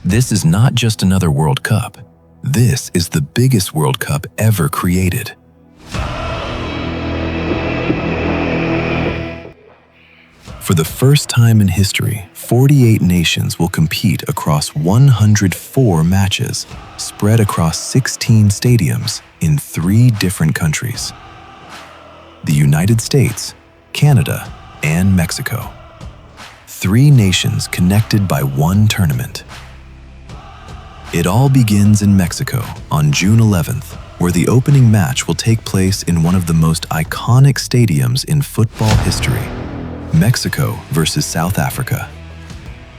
This is not just another World Cup. This is the biggest World Cup ever created. For the first time in history, 48 nations will compete across 104 matches, spread across 16 stadiums in 3 different countries: the United States, Canada, and Mexico. 3 nations connected by one tournament. It all begins in Mexico on June 11th, where the opening match will take place in one of the most iconic stadiums in football history: Mexico versus South Africa.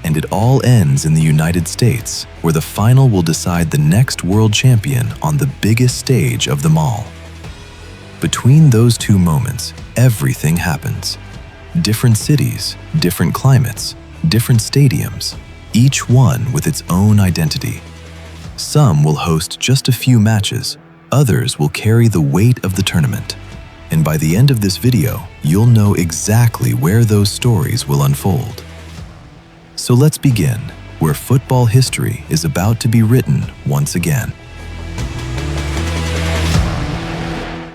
And it all ends in the United States, where the final will decide the next world champion on the biggest stage of them all. Between those 2 moments, everything happens. Different cities, different climates, different stadiums, each one with its own identity. Some will host just a few matches, others will carry the weight of the tournament. And by the end of this video, you'll know exactly where those stories will unfold. So let's begin, where football history is about to be written once again.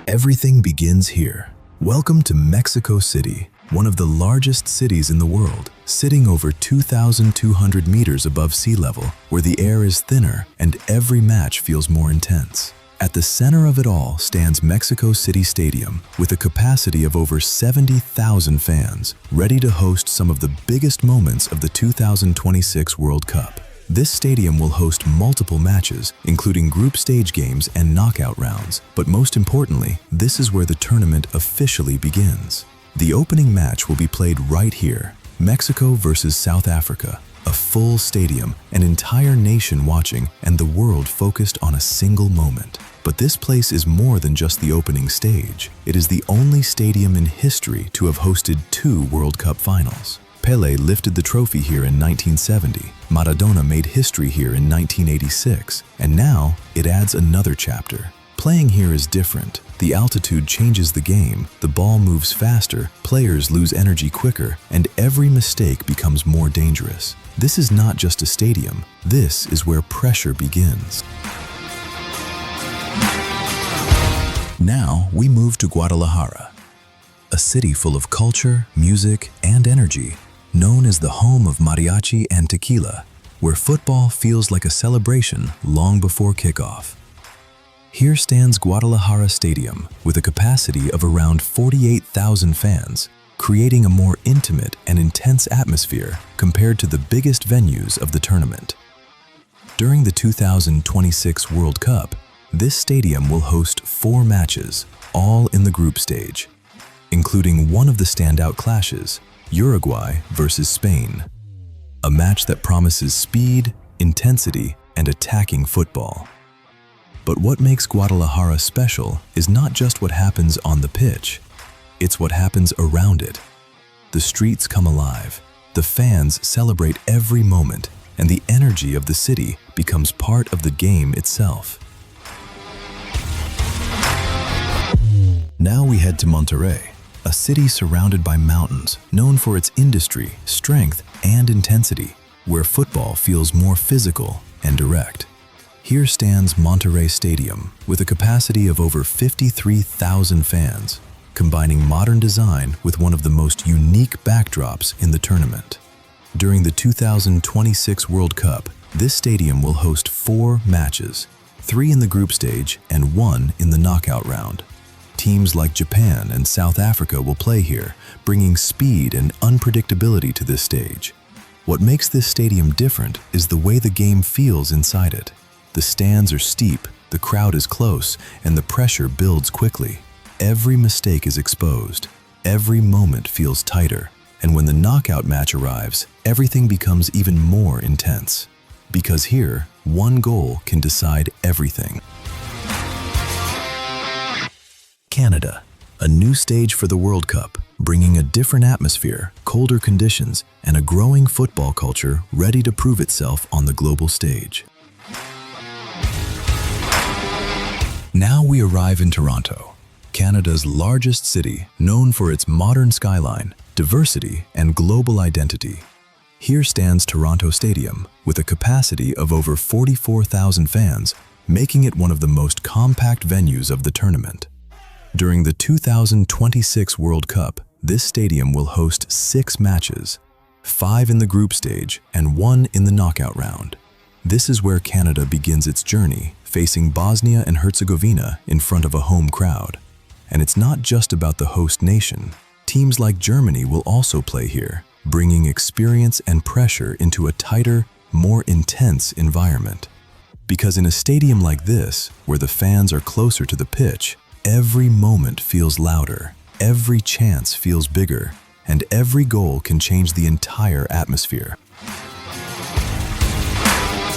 Everything begins here. Welcome to Mexico City, one of the largest cities in the world, sitting over 2,200 meters above sea level, where the air is thinner and every match feels more intense. At the center of it all stands Mexico City Stadium, with a capacity of over 70,000 fans, ready to host some of the biggest moments of the 2026 World Cup. This stadium will host multiple matches, including group stage games and knockout rounds, but most importantly, this is where the tournament officially begins. The opening match will be played right here, Mexico versus South Africa. A full stadium, an entire nation watching, and the world focused on a single moment. But this place is more than just the opening stage. It is the only stadium in history to have hosted 2 World Cup finals. Pelé lifted the trophy here in 1970, Maradona made history here in 1986, and now it adds another chapter. Playing here is different. The altitude changes the game, the ball moves faster, players lose energy quicker, and every mistake becomes more dangerous. This is not just a stadium, this is where pressure begins. Now we move to Guadalajara, a city full of culture, music, and energy, known as the home of mariachi and tequila, where football feels like a celebration long before kickoff. Here stands Guadalajara Stadium, with a capacity of around 48,000 fans, creating a more intimate and intense atmosphere compared to the biggest venues of the tournament. During the 2026 World Cup, this stadium will host 4 matches, all in the group stage, including one of the standout clashes, Uruguay versus Spain, a match that promises speed, intensity, and attacking football. But what makes Guadalajara special is not just what happens on the pitch, it's what happens around it. The streets come alive, the fans celebrate every moment, and the energy of the city becomes part of the game itself. Now we head to Monterrey, a city surrounded by mountains, known for its industry, strength, and intensity, where football feels more physical and direct. Here stands Monterrey Stadium, with a capacity of over 53,000 fans, combining modern design with one of the most unique backdrops in the tournament. During the 2026 World Cup, this stadium will host 4 matches, 3 in the group stage and 1 in the knockout round. Teams like Japan and South Africa will play here, bringing speed and unpredictability to this stage. What makes this stadium different is the way the game feels inside it. The stands are steep, the crowd is close, and the pressure builds quickly. Every mistake is exposed, every moment feels tighter, and when the knockout match arrives, everything becomes even more intense. Because here, one goal can decide everything. Canada, a new stage for the World Cup, bringing a different atmosphere, colder conditions, and a growing football culture ready to prove itself on the global stage. Now we arrive in Toronto, Canada's largest city, known for its modern skyline, diversity, and global identity. Here stands Toronto Stadium, with a capacity of over 44,000 fans, making it one of the most compact venues of the tournament. During the 2026 World Cup, this stadium will host 6 matches, 5 in the group stage and 1 in the knockout round. This is where Canada begins its journey, facing Bosnia and Herzegovina in front of a home crowd. And it's not just about the host nation. Teams like Germany will also play here, bringing experience and pressure into a tighter, more intense environment. Because in a stadium like this, where the fans are closer to the pitch, every moment feels louder, every chance feels bigger, and every goal can change the entire atmosphere.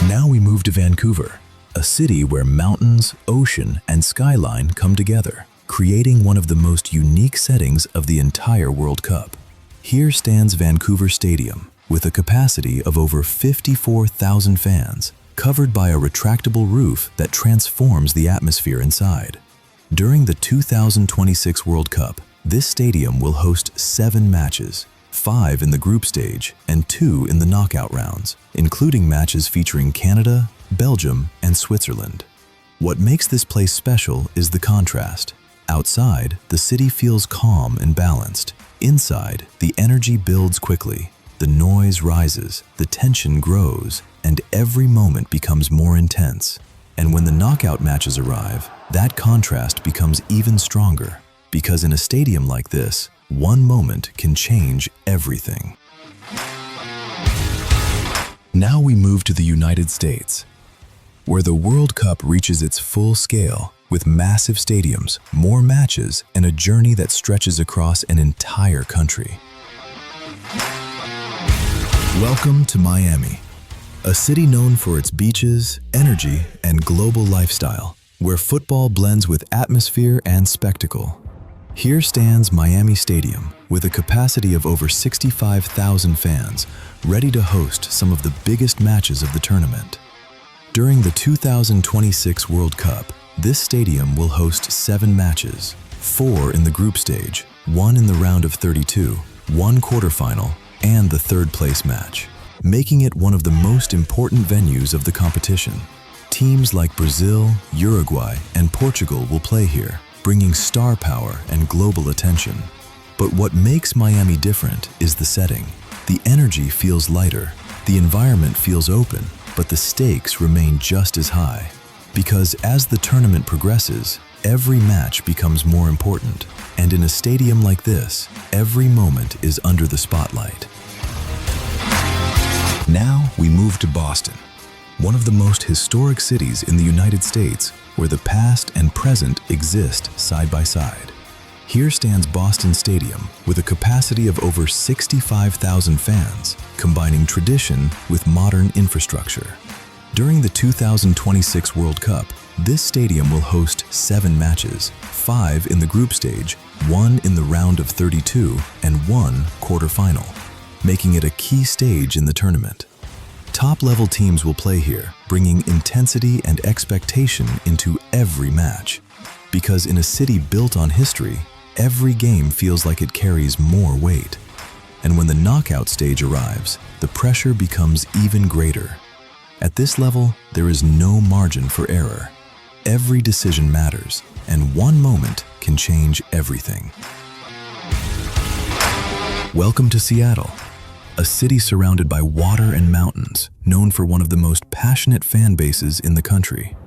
Now we move to Vancouver, a city where mountains, ocean, and skyline come together, creating one of the most unique settings of the entire World Cup. Here stands Vancouver Stadium, with a capacity of over 54,000 fans, covered by a retractable roof that transforms the atmosphere inside. During the 2026 World Cup, this stadium will host 7 matches, 5 in the group stage and 2 in the knockout rounds, including matches featuring Canada, Belgium, and Switzerland. What makes this place special is the contrast. Outside, the city feels calm and balanced. Inside, the energy builds quickly. The noise rises, the tension grows, and every moment becomes more intense. And when the knockout matches arrive, that contrast becomes even stronger, because in a stadium like this, one moment can change everything. Now we move to the United States, where the World Cup reaches its full scale with massive stadiums, more matches, and a journey that stretches across an entire country. Welcome to Miami, a city known for its beaches, energy, and global lifestyle, where football blends with atmosphere and spectacle. Here stands Miami Stadium, with a capacity of over 65,000 fans, ready to host some of the biggest matches of the tournament. During the 2026 World Cup, this stadium will host 7 matches, 4 in the group stage, 1 in the round of 32, 1 quarterfinal, and the third-place match, making it one of the most important venues of the competition. Teams like Brazil, Uruguay, and Portugal will play here, bringing star power and global attention. But what makes Miami different is the setting. The energy feels lighter, the environment feels open, but the stakes remain just as high. Because as the tournament progresses, every match becomes more important. And in a stadium like this, every moment is under the spotlight. Now we move to Boston, one of the most historic cities in the United States, where the past and present exist side by side. Here stands Boston Stadium, with a capacity of over 65,000 fans, combining tradition with modern infrastructure. During the 2026 World Cup, this stadium will host 7 matches, 5 in the group stage, 1 in the round of 32, and 1 quarterfinal, making it a key stage in the tournament. Top-level teams will play here, bringing intensity and expectation into every match. Because in a city built on history, every game feels like it carries more weight. And when the knockout stage arrives, the pressure becomes even greater. At this level, there is no margin for error. Every decision matters, and one moment can change everything. Welcome to Seattle, a city surrounded by water and mountains, known for one of the most passionate fan bases in the country.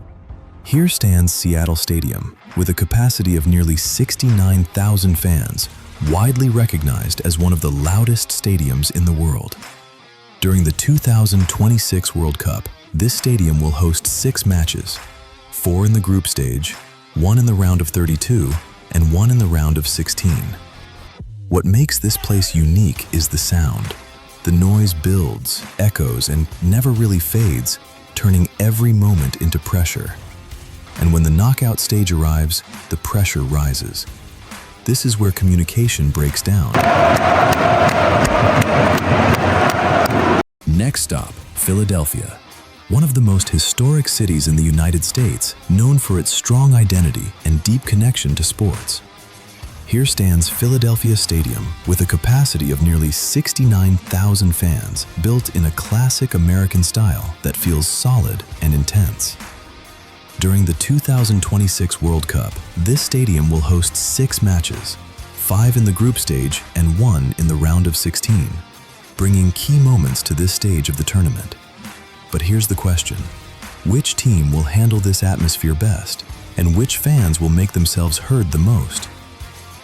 Here stands Seattle Stadium, with a capacity of nearly 69,000 fans, widely recognized as one of the loudest stadiums in the world. During the 2026 World Cup, this stadium will host 6 matches, 4 in the group stage, 1 in the round of 32, and 1 in the round of 16. What makes this place unique is the sound. The noise builds, echoes, and never really fades, turning every moment into pressure. And when the knockout stage arrives, the pressure rises. This is where communication breaks down. Next stop, Philadelphia, one of the most historic cities in the United States, known for its strong identity and deep connection to sports. Here stands Philadelphia Stadium with a capacity of nearly 69,000 fans, built in a classic American style that feels solid and intense. During the 2026 World Cup, this stadium will host 6 matches, 5 in the group stage and 1 in the round of 16, bringing key moments to this stage of the tournament. But here's the question: which team will handle this atmosphere best, and which fans will make themselves heard the most?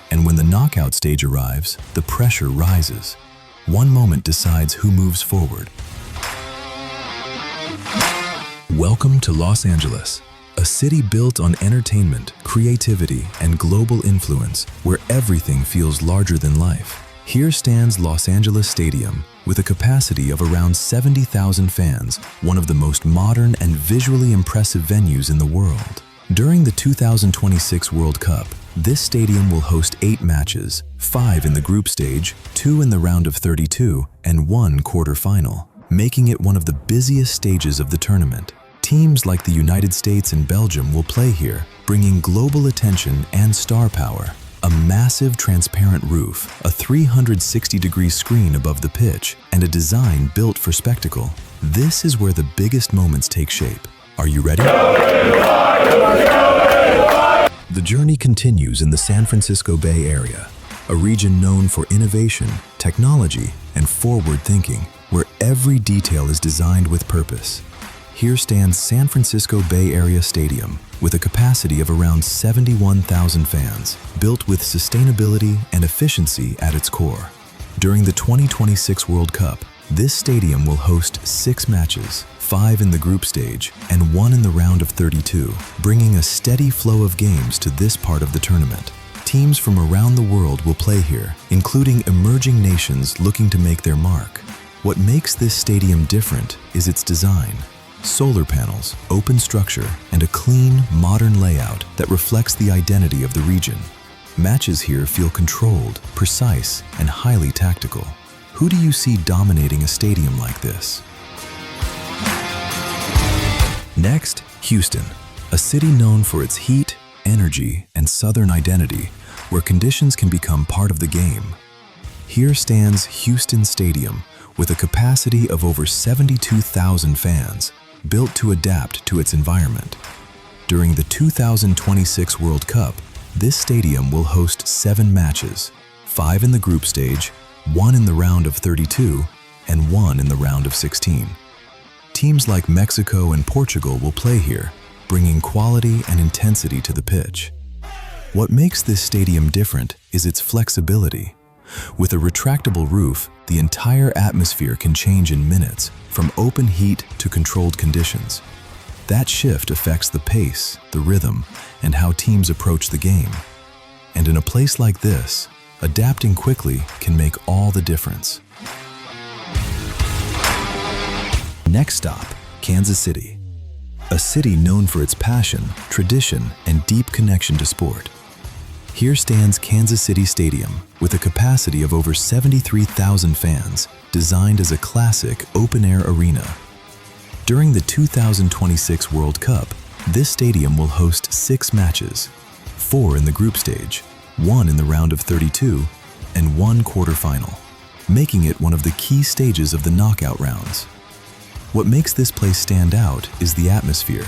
And when the knockout stage arrives, the pressure rises. One moment decides who moves forward. Welcome to Los Angeles, a city built on entertainment, creativity, and global influence, where everything feels larger than life. Here stands Los Angeles Stadium, with a capacity of around 70,000 fans, one of the most modern and visually impressive venues in the world. During the 2026 World Cup, this stadium will host 8 matches, 5 in the group stage, 2 in the round of 32, and 1 quarterfinal, making it one of the busiest stages of the tournament. Teams like the United States and Belgium will play here, bringing global attention and star power. A massive transparent roof, a 360-degree screen above the pitch, and a design built for spectacle. This is where the biggest moments take shape. Are you ready? The journey continues in the San Francisco Bay Area, a region known for innovation, technology, and forward thinking, where every detail is designed with purpose. Here stands San Francisco Bay Area Stadium, with a capacity of around 71,000 fans, built with sustainability and efficiency at its core. During the 2026 World Cup, this stadium will host 6 matches, 5 in the group stage, and 1 in the round of 32, bringing a steady flow of games to this part of the tournament. Teams from around the world will play here, including emerging nations looking to make their mark. What makes this stadium different is its design. Solar panels, open structure, and a clean, modern layout that reflects the identity of the region. Matches here feel controlled, precise, and highly tactical. Who do you see dominating a stadium like this? Next, Houston, a city known for its heat, energy, and southern identity, where conditions can become part of the game. Here stands Houston Stadium, with a capacity of over 72,000 fans, built to adapt to its environment. During the 2026 World Cup, this stadium will host 7 matches, 5 in the group stage, 1 in the round of 32, and 1 in the round of 16. Teams like Mexico and Portugal will play here, bringing quality and intensity to the pitch. What makes this stadium different is its flexibility. With a retractable roof, the entire atmosphere can change in minutes, from open heat to controlled conditions. That shift affects the pace, the rhythm, and how teams approach the game. And in a place like this, adapting quickly can make all the difference. Next stop, Kansas City. A city known for its passion, tradition, and deep connection to sport. Here stands Kansas City Stadium, with a capacity of over 73,000 fans, designed as a classic open-air arena. During the 2026 World Cup, this stadium will host 6 matches, 4 in the group stage, 1 in the round of 32, and 1 quarterfinal, making it one of the key stages of the knockout rounds. What makes this place stand out is the atmosphere.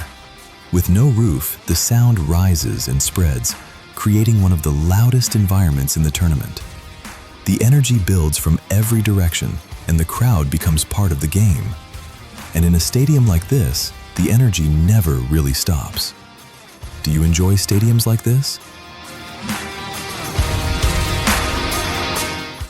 With no roof, the sound rises and spreads, creating one of the loudest environments in the tournament. The energy builds from every direction, and the crowd becomes part of the game. And in a stadium like this, the energy never really stops. Do you enjoy stadiums like this?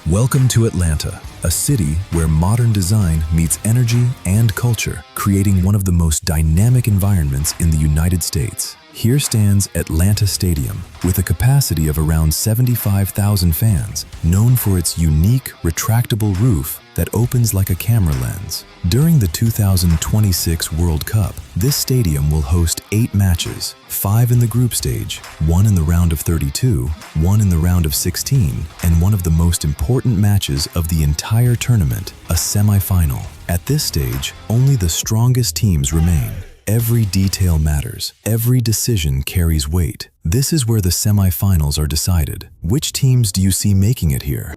Welcome to Atlanta, a city where modern design meets energy and culture, creating one of the most dynamic environments in the United States. Here stands Atlanta Stadium, with a capacity of around 75,000 fans, known for its unique, retractable roof that opens like a camera lens. During the 2026 World Cup, this stadium will host 8 matches, 5 in the group stage, 1 in the round of 32, 1 in the round of 16, and one of the most important matches of the entire tournament, a semifinal. At this stage, only the strongest teams remain, Every detail matters. Every decision carries weight. This is where the semifinals are decided. Which teams do you see making it here?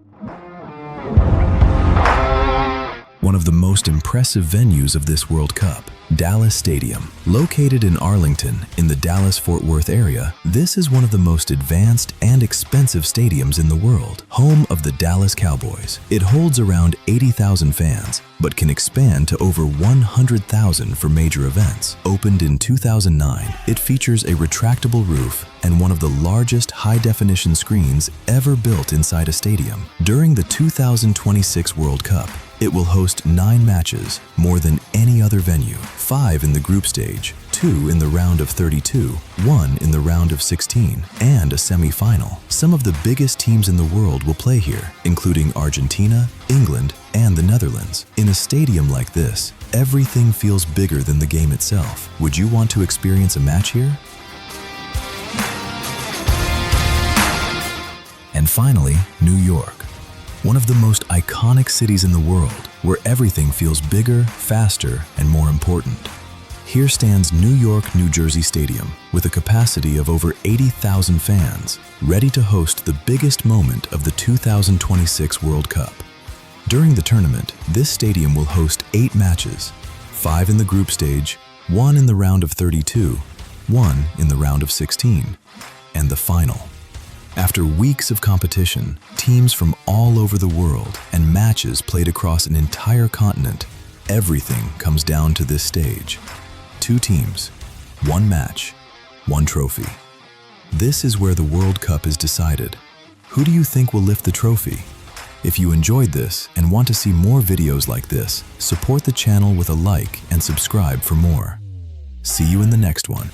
One of the most impressive venues of this World Cup, Dallas Stadium. Located in Arlington, in the Dallas-Fort Worth area, this is one of the most advanced and expensive stadiums in the world, home of the Dallas Cowboys. It holds around 80,000 fans, but can expand to over 100,000 for major events. Opened in 2009, it features a retractable roof and one of the largest high-definition screens ever built inside a stadium. During the 2026 World Cup, it will host 9 matches, more than any other venue, 5 in the group stage, 2 in the round of 32, 1 in the round of 16, and a semi-final. Some of the biggest teams in the world will play here, including Argentina, England, and the Netherlands. In a stadium like this, everything feels bigger than the game itself. Would you want to experience a match here? And finally, New York. One of the most iconic cities in the world, where everything feels bigger, faster, and more important. Here stands New York, New Jersey Stadium, with a capacity of over 80,000 fans, ready to host the biggest moment of the 2026 World Cup. During the tournament, this stadium will host 8 matches, 5 in the group stage, 1 in the round of 32, 1 in the round of 16, and the final. After weeks of competition, teams from all over the world, and matches played across an entire continent, everything comes down to this stage. 2 teams, 1 match, 1 trophy. This is where the World Cup is decided. Who do you think will lift the trophy? If you enjoyed this and want to see more videos like this, support the channel with a like and subscribe for more. See you in the next one.